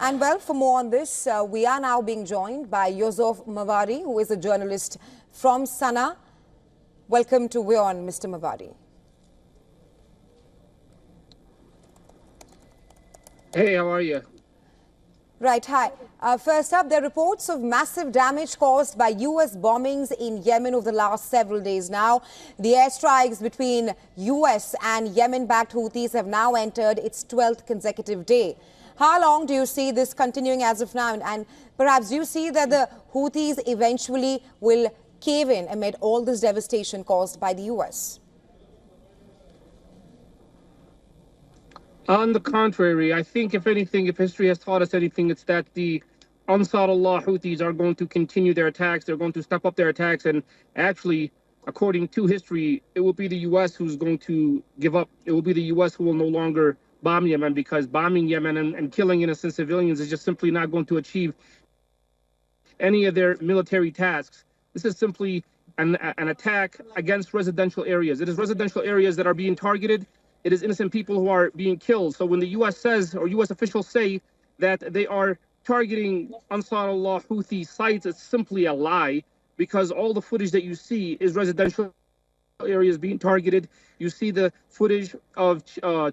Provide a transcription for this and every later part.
And well, for more on this, we are now being joined by Yusuf Mawari, who is a journalist from Sana'a. Welcome to WION, Mr. Mawari. Hey, how are you? Right, hi. First up, there are reports of massive damage caused by US bombings in Yemen over the last several days now. The airstrikes between US and Yemen-backed Houthis have now entered its 12th consecutive day. How long do you see this continuing as of now? And perhaps do you see that the Houthis eventually will cave in amid all this devastation caused by the US? On the contrary, I think if anything, if history has taught us anything, it's that the Ansar Allah Houthis are going to continue their attacks. They're going to step up their attacks. And actually, according to history, it will be the US who's going to give up. It will be the US who will no longer bomb Yemen, because bombing Yemen and killing innocent civilians is just simply not going to achieve any of their military tasks. This is simply an attack against residential areas. It is residential areas that are being targeted. It is innocent people who are being killed. So when the U.S. says, or U.S. officials say, that they are targeting Ansar Allah Houthi sites, it's simply a lie, because all the footage that you see is residential areas being targeted. You see the footage of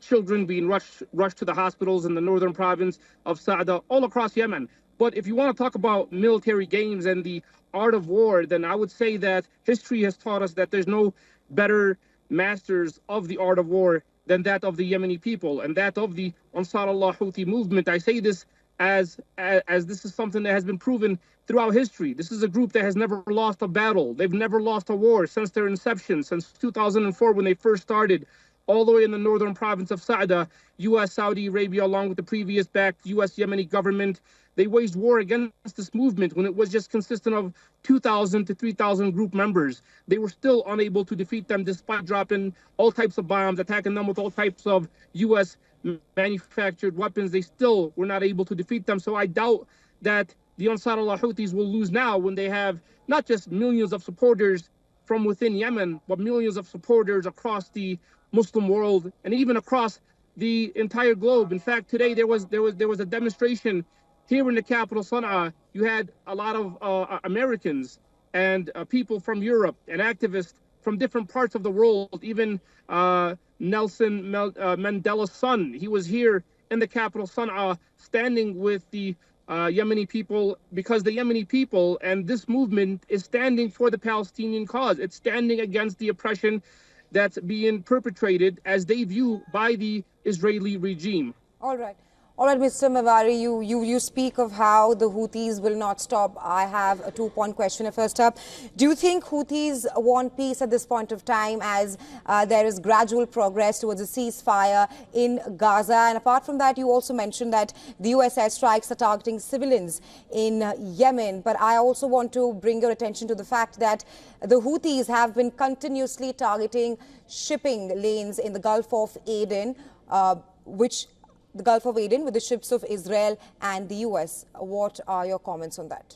children being rushed to the hospitals in the northern province of Sa'da, all across Yemen. But if you want to talk about military games and the art of war, then I would say that history has taught us that there's no better masters of the art of war than that of the Yemeni people and that of the Ansar Allah Houthi movement. I say this as this is something that has been proven throughout history. This is a group that has never lost a battle. They've never lost a war since their inception, since 2004 when they first started, all the way in the northern province of Sa'da. US, Saudi Arabia, along with the previous backed US Yemeni government, they waged war against this movement when it was just consistent of 2,000 to 3,000 group members. They were still unable to defeat them despite dropping all types of bombs, attacking them with all types of US manufactured weapons. They still were not able to defeat them. So I doubt that the Ansar Allah Houthis will lose now, when they have not just millions of supporters from within Yemen, but millions of supporters across the Muslim world and even across the entire globe. In fact, today there was a demonstration here in the capital, Sana'a. You had a lot of Americans and people from Europe and activists from different parts of the world. Even Nelson Mandela's son, he was here in the capital, Sana'a, standing with the Yemeni people, because the Yemeni people and this movement is standing for the Palestinian cause. It's standing against the oppression that's being perpetrated, as they view, by the Israeli regime. All right. All right, Mr. Mawari, you speak of how the Houthis will not stop. I have a two-point question. First up, do you think Houthis want peace at this point of time, as there is gradual progress towards a ceasefire in Gaza? And apart from that, you also mentioned that the US airstrikes are targeting civilians in Yemen. But I also want to bring your attention to the fact that the Houthis have been continuously targeting shipping lanes in the Gulf of Aden, with the ships of Israel and the US. What are your comments on that?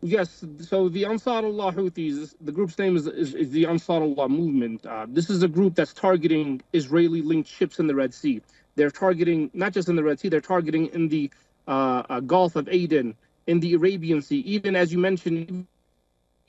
Yes, so the Ansar Allah Houthis, the group's name is the Ansar Allah movement. This is a group that's targeting Israeli-linked ships in the Red Sea. They're targeting, not just in the Red Sea, they're targeting in the Gulf of Aden, in the Arabian Sea, even, as you mentioned,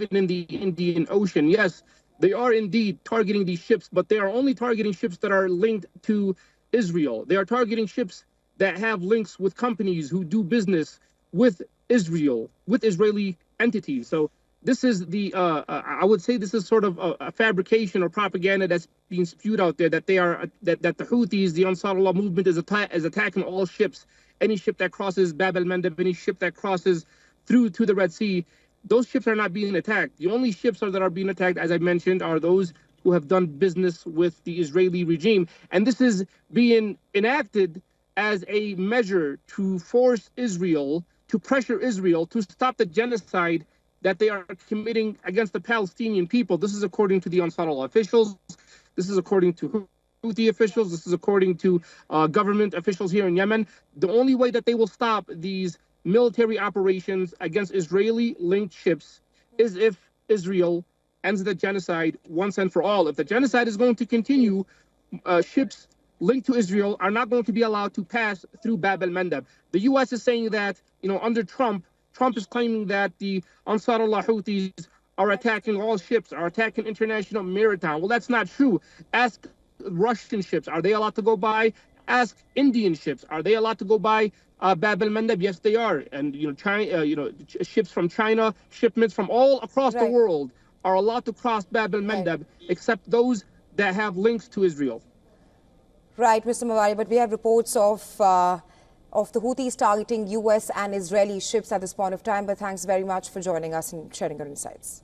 even in the Indian Ocean. Yes, they are indeed targeting these ships, but they are only targeting ships that are linked to Israel. They are targeting ships that have links with companies who do business with Israel, with Israeli entities. So this is I would say this is sort of a fabrication or propaganda that's being spewed out there, that that the Houthis, the Ansar Allah movement, is attacking all ships, any ship that crosses Bab el-Mandeb, any ship that crosses through to the Red Sea. Those ships are not being attacked. The only ships that are being attacked, as I mentioned, are those who have done business with the Israeli regime. And this is being enacted as a measure to force Israel, to pressure Israel to stop the genocide that they are committing against the Palestinian people. This is according to the Ansar Allah officials. This is according to Houthi officials. This is according to government officials here in Yemen. The only way that they will stop these military operations against Israeli-linked ships is if Israel ends the genocide once and for all. If the genocide is going to continue, ships linked to Israel are not going to be allowed to pass through Bab el-Mandeb. The U.S. is saying that, under Trump is claiming that the Ansar Allah Houthis are attacking all ships, are attacking international maritime. Well, that's not true. Ask Russian ships, are they allowed to go by? Ask Indian ships, are they allowed to go by Bab el-Mandeb? Yes, they are. And China, ships from China, shipments from all across the world are allowed to cross Bab el-Mandeb, except those that have links to Israel. Right, Mr. Mawari, but we have reports of the Houthis targeting US and Israeli ships at this point of time. But thanks very much for joining us and sharing your insights.